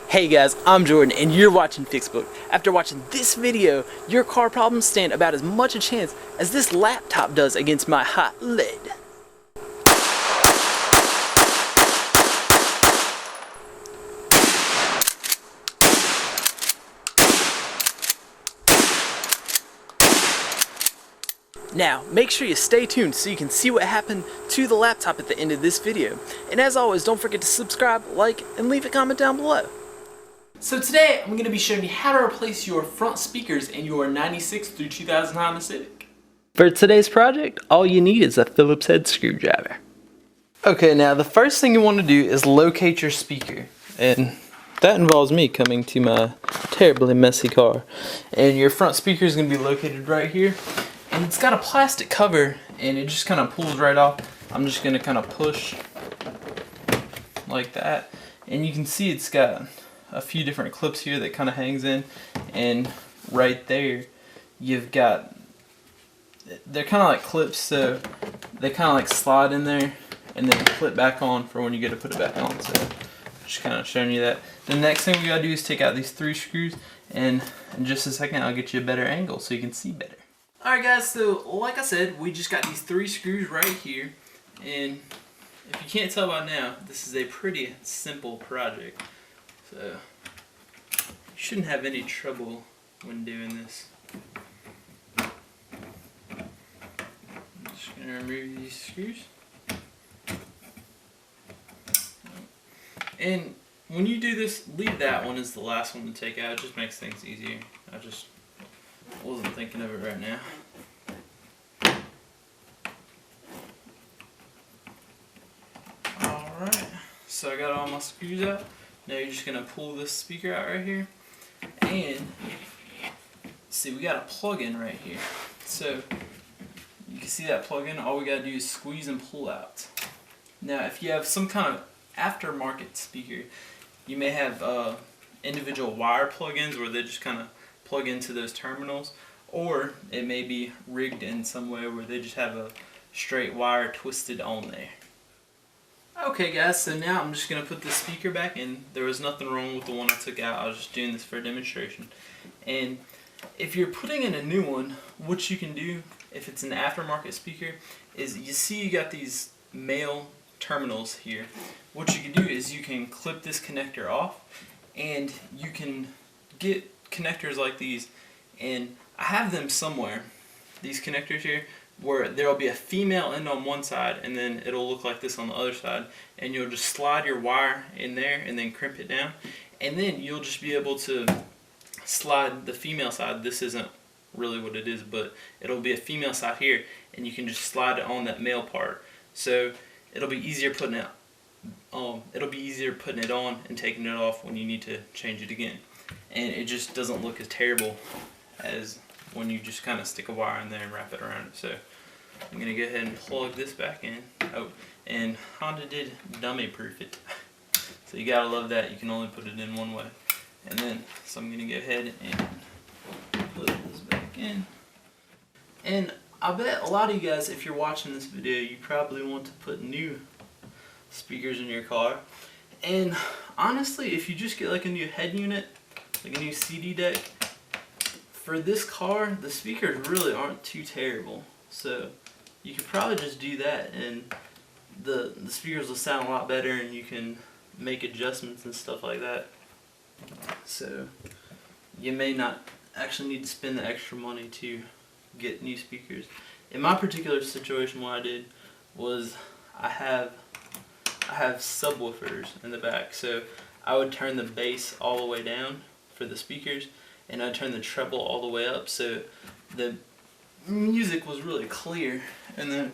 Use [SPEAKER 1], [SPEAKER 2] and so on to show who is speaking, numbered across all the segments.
[SPEAKER 1] Hey guys, I'm Jordan and you're watching Fixbook. After watching this video, your car problems stand about as much a chance as this laptop does against my hot lead. Now, make sure you stay tuned so you can see what happened to the laptop at the end of this video. And as always, don't forget to subscribe, like, and leave a comment down below. So today, I'm going to be showing you how to replace your front speakers in your 96 through 2000 Honda Civic. For today's project, all you need is a Phillips head screwdriver. Okay, now the first thing you want to do is locate your speaker. And that involves me coming to my terribly messy car. And your front speaker is going to be located right here. And it's got a plastic cover and it just kind of pulls right off. I'm just going to kind of push like that. And you can see it's got a few different clips here that kind of hangs in. And right there you've got, they're kind of like clips, so they kind of like slide in there and then clip back on for when you get to put it back on. So just kind of showing you that. The next thing we got to do is take out these 3 screws, and in just a second I'll get you a better angle so you can see better. Alright guys, so like I said, we just got these 3 screws right here, and if you can't tell by now, this is a pretty simple project. So you shouldn't have any trouble when doing this. I'm just going to remove these screws. And when you do this, leave that one as the last one to take out. It just makes things easier. I just wasn't thinking of it right now. Alright, so I got all my screws out. Now you're just going to pull this speaker out right here. And see, we got a plug-in right here. So you can see that plug-in. All we got to do is squeeze and pull out. Now if you have some kind of aftermarket speaker, you may have individual wire plug-ins where they just kind of plug into those terminals, or it may be rigged in some way where they just have a straight wire twisted on there. Okay guys, so now I'm just going to put the speaker back in. There was nothing wrong with the one I took out. I was just doing this for a demonstration. And if you're putting in a new one, what you can do if it's an aftermarket speaker is, you see you got these male terminals here. What you can do is you can clip this connector off, and you can get connectors like these, and I have them somewhere, these connectors here, where there will be a female end on one side and then it'll look like this on the other side, and you'll just slide your wire in there and then crimp it down, and then you'll just be able to slide the female side. This isn't really what it is, but it'll be a female side here, and you can just slide it on that male part. So it'll be easier putting it on and taking it off when you need to change it again. And it just doesn't look as terrible as when you just kind of stick a wire in there and wrap it around it. So I'm going to go ahead and plug this back in. Oh, and Honda did dummy proof it. So you gotta love that. You can only put it in one way. And then, so I'm going to go ahead and plug this back in. And I bet a lot of you guys, if you're watching this video, you probably want to put new speakers in your car. And honestly, if you just get like a new head unit, like a new CD deck, for this car, the speakers really aren't too terrible. So you could probably just do that, and the speakers will sound a lot better, and you can make adjustments and stuff like that. So you may not actually need to spend the extra money to get new speakers. In my particular situation, what I did was I have subwoofers in the back, so I would turn the bass all the way down for the speakers, and I'd turn the treble all the way up, so the music was really clear, and then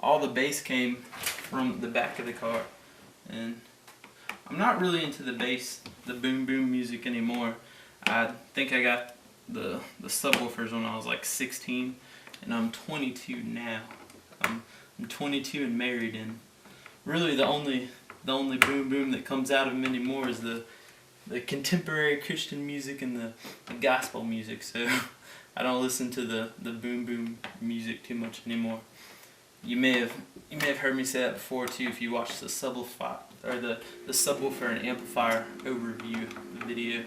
[SPEAKER 1] all the bass came from the back of the car. And I'm not really into the bass, the boom boom music anymore. I think I got the subwoofers when I was like 16, and I'm 22 now. I'm 22 and married, and really the only boom boom that comes out of them anymore is the contemporary Christian music and the gospel music. So I don't listen to the boom boom music too much anymore. You may have heard me say that before too if you watched the or the subwoofer and amplifier overview video.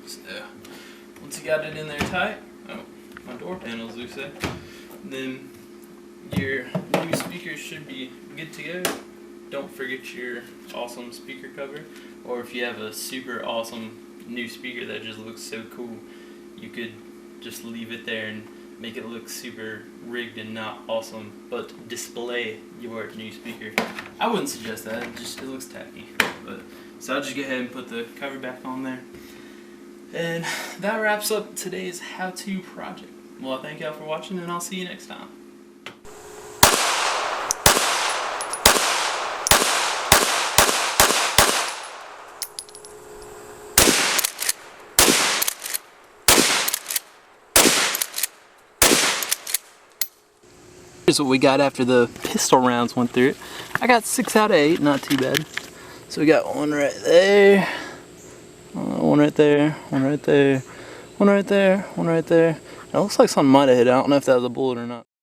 [SPEAKER 1] So once you got it in there tight, oh, my door panel's loose there, then your new speakers should be good to go. Don't forget your awesome speaker cover, or if you have a super awesome new speaker that just looks so cool, you could just leave it there and make it look super rigged and not awesome, but display your new speaker. I wouldn't suggest that, it looks tacky. But so I'll just go ahead and put the cover back on there. And that wraps up today's how-to project. Well, thank y'all for watching, and I'll see you next time. Here's what we got after the pistol rounds went through it. I got 6 out of 8, not too bad. So we got one right there, one right there, one right there, one right there, one right there. It looks like something might have hit. I don't know if that was a bullet or not.